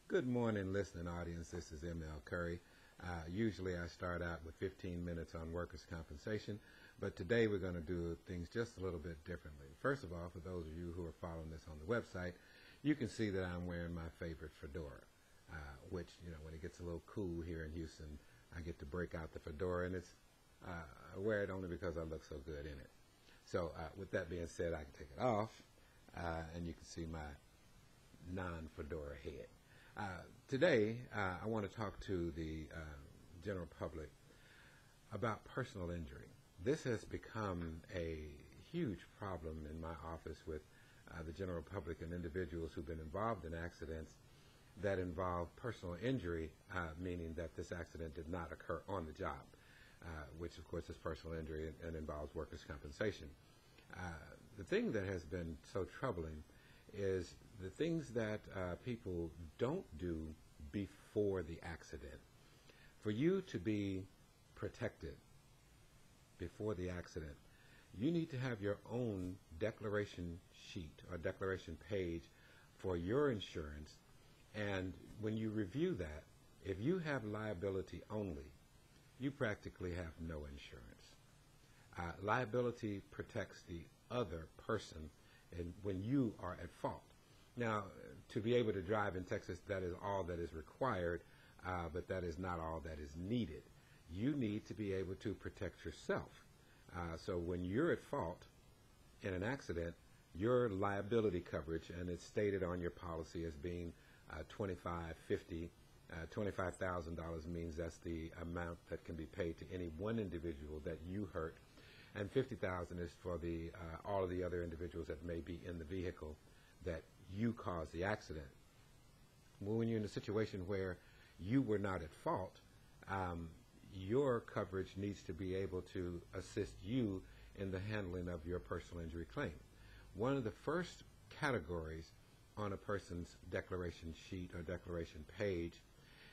Good morning, listening audience. This is M.L. Curry. Usually I start out with 15 minutes on workers' compensation, but today we're going to do things just a little bit differently. First of all, for those of you who are following this on the website, you can see that I'm wearing my favorite fedora, which, when it gets a little cool here in Houston, I get to break out the fedora, and I wear it only because I look so good in it. So with that being said, I can take it off, and you can see my non-fedora head. Today, I want to talk to the general public about personal injury. This has become a huge problem in my office with the general public and individuals who've been involved in accidents that involve personal injury, meaning that this accident did not occur on the job, which of course is personal injury and involves workers' compensation. The thing that has been so troubling is the things that people don't do before the accident. For you to be protected before the accident, you need to have your own declaration sheet or declaration page for your insurance. And when you review that, if you have liability only, you practically have no insurance. Liability protects the other person and when you are at fault. Now, to be able to drive in Texas, that is all that is required, but that is not all that is needed. You need to be able to protect yourself. So when you're at fault in an accident, your liability coverage, and it's stated on your policy as being $25,000 means that's the amount that can be paid to any one individual that you hurt, and $50,000 is for the all of the other individuals that may be in the vehicle that you caused the accident. Well, when you're in a situation where you were not at fault, your coverage needs to be able to assist you in the handling of your personal injury claim. One of the first categories on a person's declaration sheet or declaration page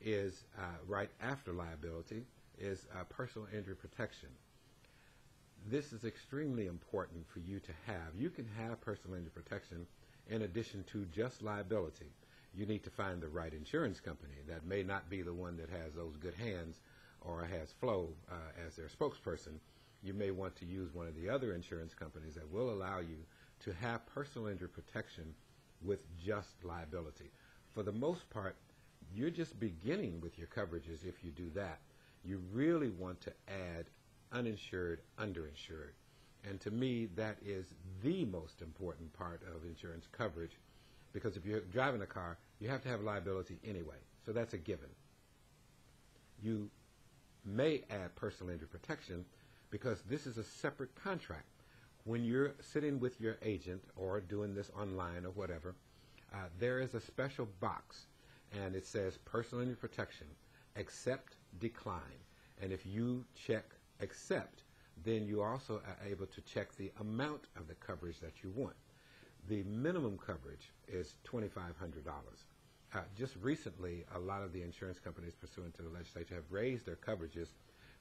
is right after liability is personal injury protection. This is extremely important for you to have. You can have personal injury protection in addition to just liability. You need to find the right insurance company. That may not be the one that has those good hands or has Flo as their spokesperson. You may want to use one of the other insurance companies that will allow you to have personal injury protection with just liability. For the most part, you're just beginning with your coverages if you do that. You really want to add uninsured, underinsured. And to me, that is the most important part of insurance coverage, because if you're driving a car, you have to have liability anyway. So that's a given. You may add personal injury protection because this is a separate contract. When you're sitting with your agent or doing this online or whatever, there is a special box, and it says personal injury protection, accept, decline. And if you check accept, then you also are able to check the amount of the coverage that you want. The minimum coverage is $2,500. Just recently, a lot of the insurance companies pursuant to the legislature have raised their coverages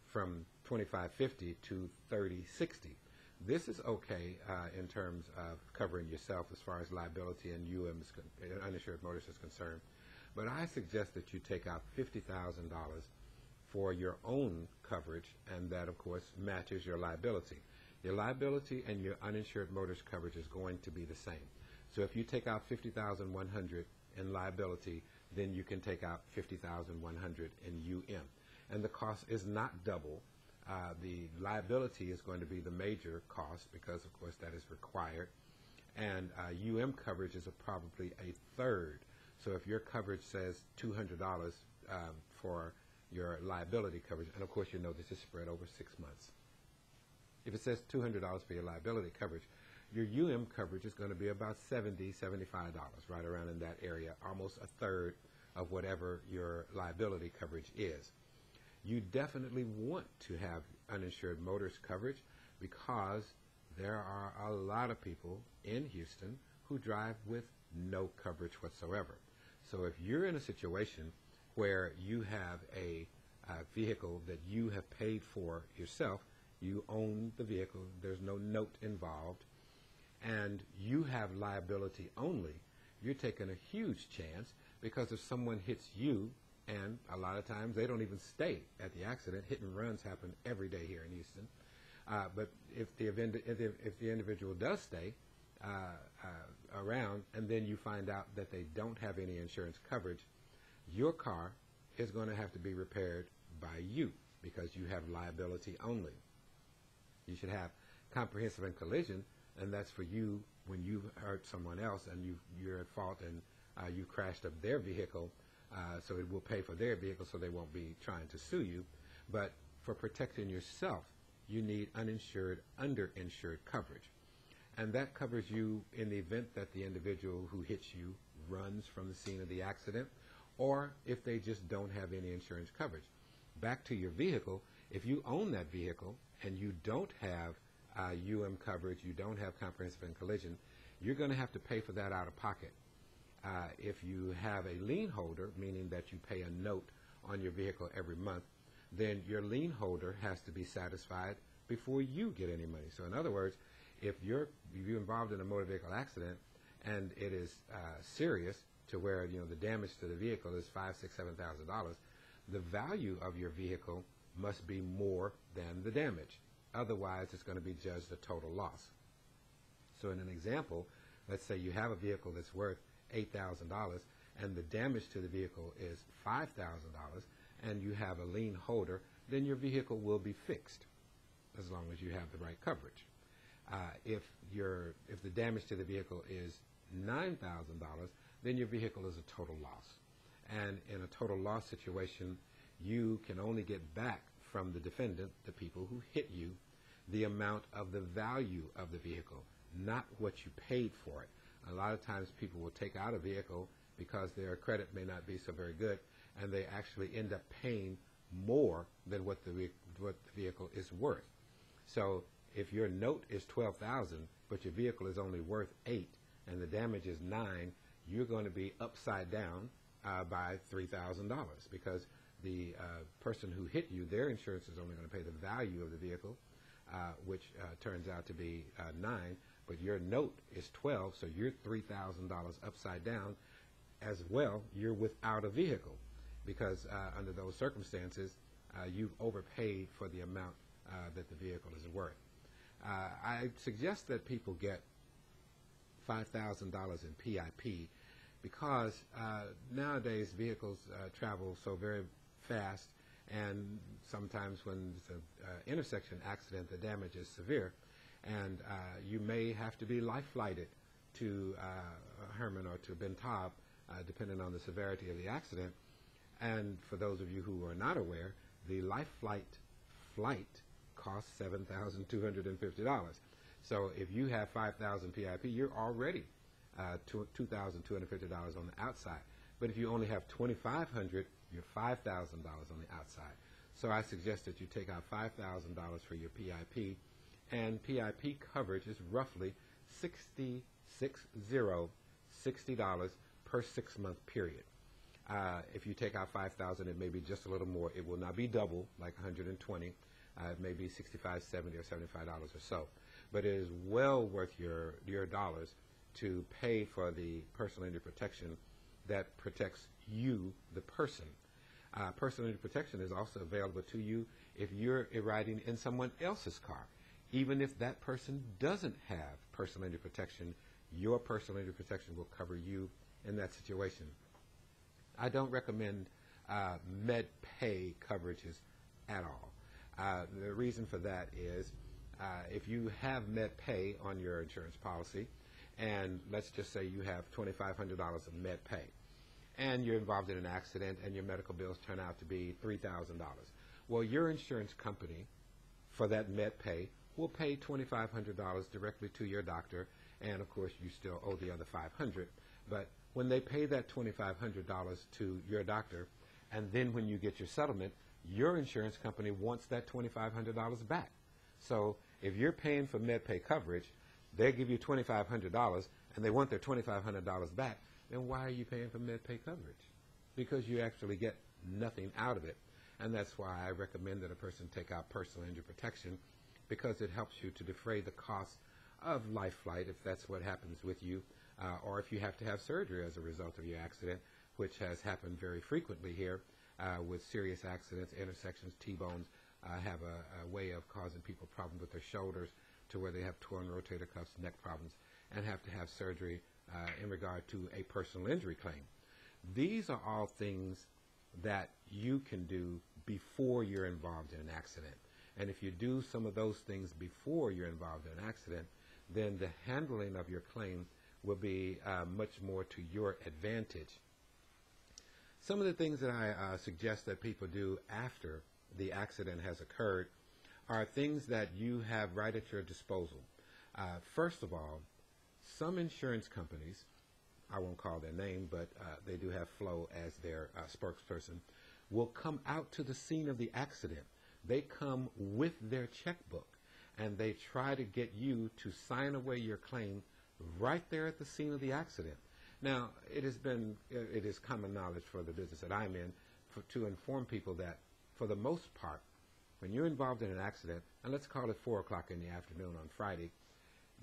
from $2,550 to $3,060. This is okay in terms of covering yourself as far as liability and uninsured motorist is concerned. But I suggest that you take out $50,000 for your own coverage, and that, of course, matches your liability. Your liability and your uninsured motorist coverage is going to be the same. So if you take out $50,100 in liability, then you can take out $50,100 in UM. And the cost is not double. The liability is going to be the major cost because, of course, that is required. And UM coverage is probably a third. So if your coverage says $200 for your liability coverage, and of course you know this is spread over 6 months. If it says $200 for your liability coverage, your UM coverage is going to be about $70, $75, right around in that area, almost a third of whatever your liability coverage is. You definitely want to have uninsured motorist coverage because there are a lot of people in Houston who drive with no coverage whatsoever. So if you're in a situation where you have a vehicle that you have paid for yourself, you own the vehicle, there's no note involved, and you have liability only, you're taking a huge chance, because if someone hits you, and a lot of times they don't even stay at the accident. Hit and runs happen every day here in Houston. But if the individual does stay around, and then you find out that they don't have any insurance coverage, your car is going to have to be repaired by you, because you have liability only. You should have comprehensive and collision, and that's for you when you hurt someone else and you're at fault and you crashed up their vehicle, so it will pay for their vehicle, so they won't be trying to sue you. But for protecting yourself, you need uninsured, underinsured coverage. And that covers you in the event that the individual who hits you runs from the scene of the accident, or if they just don't have any insurance coverage. Back to your vehicle, if you own that vehicle and you don't have coverage, you don't have comprehensive and collision, you're going to have to pay for that out of pocket. If you have a lien holder, meaning that you pay a note on your vehicle every month, then your lien holder has to be satisfied before you get any money. So in other words, if you're involved in a motor vehicle accident and it is serious to where the damage to the vehicle is $5,000, $6,000, $7,000, the value of your vehicle must be more than the damage. Otherwise, it's going to be judged a total loss. So in an example, let's say you have a vehicle that's worth $8,000 and the damage to the vehicle is $5,000 and you have a lien holder, then your vehicle will be fixed as long as you have the right coverage. If the damage to the vehicle is $9,000, then your vehicle is a total loss. And in a total loss situation, you can only get back from the defendant, the people who hit you, the amount of the value of the vehicle, not what you paid for it. A lot of times people will take out a vehicle because their credit may not be so very good, and they actually end up paying more than what the vehicle is worth. So if your note is $12,000, but your vehicle is only worth $8,000 and the damage is $9,000, you're going to be upside down by $3,000, because the person who hit you, their insurance is only going to pay the value of the vehicle, which turns out to be $9,000, but your note is $12,000, so you're $3,000 upside down. As well, you're without a vehicle, because under those circumstances, you've overpaid for the amount that the vehicle is worth. I suggest that people get $5,000 in PIP, because nowadays vehicles travel so very fast, and sometimes when it's an intersection accident, the damage is severe, and you may have to be life-flighted to Herman or to Bentab, depending on the severity of the accident. And for those of you who are not aware, the life flight costs $7,250. So if you have $5,000 PIP, you're already $2,250 on the outside. But if you only have $2,500, you're $5,000 on the outside. So I suggest that you take out $5,000 for your PIP, and PIP coverage is roughly $60 per 6-month period. If you take out $5,000, it may be just a little more. It will not be double, like $120. It may be $65, $70, or $75 or so. But it is well worth your dollars to pay for the personal injury protection that protects you, the person. Personal injury protection is also available to you if you're riding in someone else's car. Even if that person doesn't have personal injury protection, your personal injury protection will cover you in that situation. I don't recommend med pay coverages at all. The reason for that is if you have med pay on your insurance policy, and let's just say you have $2,500 of med pay, and you're involved in an accident and your medical bills turn out to be $3,000. Well, your insurance company for that med pay will pay $2,500 directly to your doctor, and of course you still owe the other $500. But when they pay that $2,500 to your doctor, and then when you get your settlement, your insurance company wants that $2,500 back. So if you're paying for MedPay coverage, they give you $2,500 and they want their $2,500 back, then why are you paying for MedPay coverage? Because you actually get nothing out of it. And that's why I recommend that a person take out personal injury protection, because it helps you to defray the cost of life flight, if that's what happens with you, or if you have to have surgery as a result of your accident, which has happened very frequently here with serious accidents, intersections, T-bones have a way of causing people problems with their shoulders to where they have torn rotator cuffs, neck problems, and have to have surgery in regard to a personal injury claim. These are all things that you can do before you're involved in an accident. And if you do some of those things before you're involved in an accident, then the handling of your claim will be much more to your advantage. Some of the things that I suggest that people do after the accident has occurred are things that you have right at your disposal. First of all, some insurance companies, I won't call their name, but they do have Flo as their spokesperson, will come out to the scene of the accident. They come with their checkbook, and they try to get you to sign away your claim right there at the scene of the accident. Now, it is common knowledge for the business that I'm in to inform people that, for the most part, when you're involved in an accident, and let's call it 4 o'clock in the afternoon on Friday,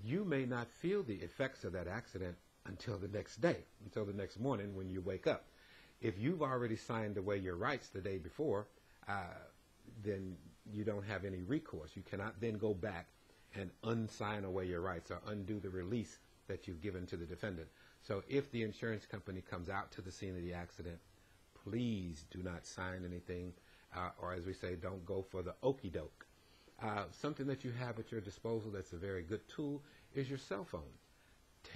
you may not feel the effects of that accident until the next day, until the next morning when you wake up. If you've already signed away your rights the day before, then you don't have any recourse. You cannot then go back and unsign away your rights or undo the release that you've given to the defendant. So if the insurance company comes out to the scene of the accident, please do not sign anything, or as we say, don't go for the okie doke. Something that you have at your disposal that's a very good tool is your cell phone.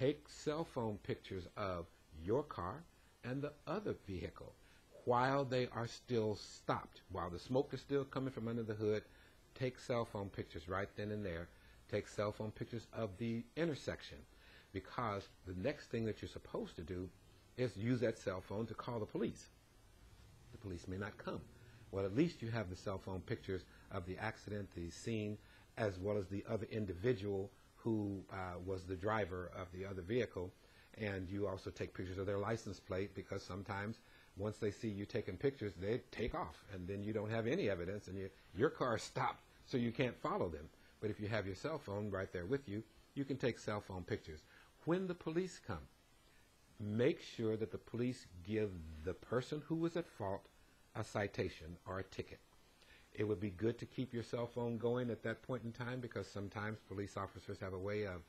Take cell phone pictures of your car and the other vehicle while they are still stopped. While the smoke is still coming from under the hood, take cell phone pictures right then and there. Take cell phone pictures of the intersection, because the next thing that you're supposed to do is use that cell phone to call the police. The police may not come. Well, at least you have the cell phone pictures of the accident, the scene, as well as the other individual who was the driver of the other vehicle. And you also take pictures of their license plate, because sometimes once they see you taking pictures, they take off, and then you don't have any evidence, and your car is stopped, so you can't follow them. But if you have your cell phone right there with you, you can take cell phone pictures. When the police come, make sure that the police give the person who was at fault a citation or a ticket. It would be good to keep your cell phone going at that point in time, because sometimes police officers have a way of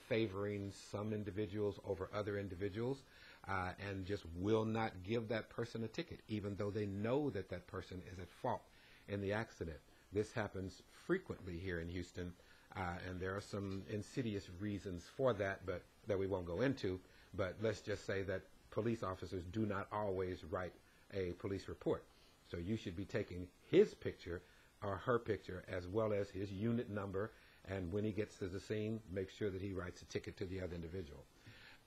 favoring some individuals over other individuals, and just will not give that person a ticket, even though they know that that person is at fault in the accident. This happens frequently here in Houston, and there are some insidious reasons for that, but that we won't go into. But let's just say that police officers do not always write a police report. So you should be taking his picture or her picture, as well as his unit number, and when he gets to the scene, make sure that he writes a ticket to the other individual.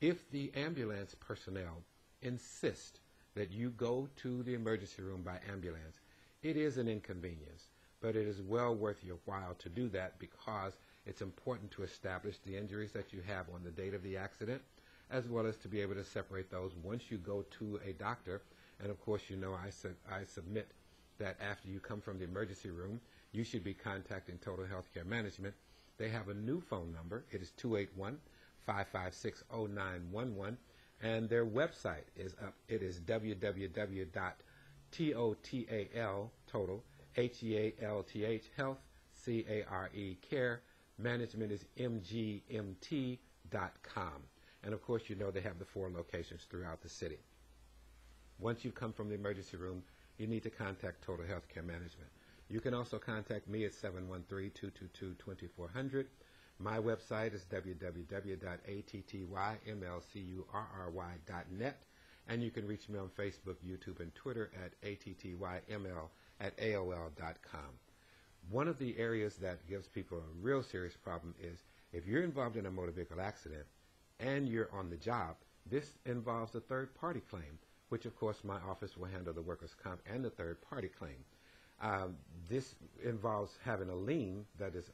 If the ambulance personnel insist that you go to the emergency room by ambulance, it is an inconvenience, but it is well worth your while to do that, because it's important to establish the injuries that you have on the date of the accident, as well as to be able to separate those once you go to a doctor. And of course, you know, I submit that after you come from the emergency room, you should be contacting Total Healthcare Management. They have a new phone number. It is 281-556-0911, and their website is up. It is www.total, total, H-E-A-L-T-H, health, C-A-R-E, care, management is mgmt.com. And of course, you know they have the 4 locations throughout the city. Once you come from the emergency room, you need to contact Total Healthcare Management. You can also contact me at 713-222-2400. My website is www.attymlcurry.net, and you can reach me on Facebook, YouTube, and Twitter at attyml@aol.com. One of the areas that gives people a real serious problem is if you're involved in a motor vehicle accident and you're on the job, this involves a third-party claim, which of course my office will handle the workers' comp and the third-party claim. This involves having a lien that is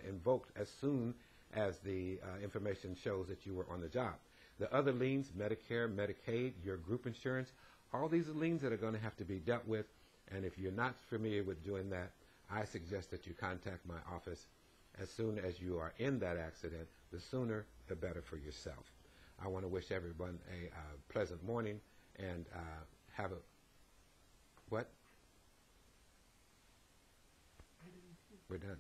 invoked as soon as the information shows that you were on the job. The other liens, Medicare, Medicaid, your group insurance, all these are liens that are going to have to be dealt with, and if you're not familiar with doing that, I suggest that you contact my office as soon as you are in that accident. The sooner, the better for yourself. I want to wish everyone a pleasant morning and have a, what? We're done.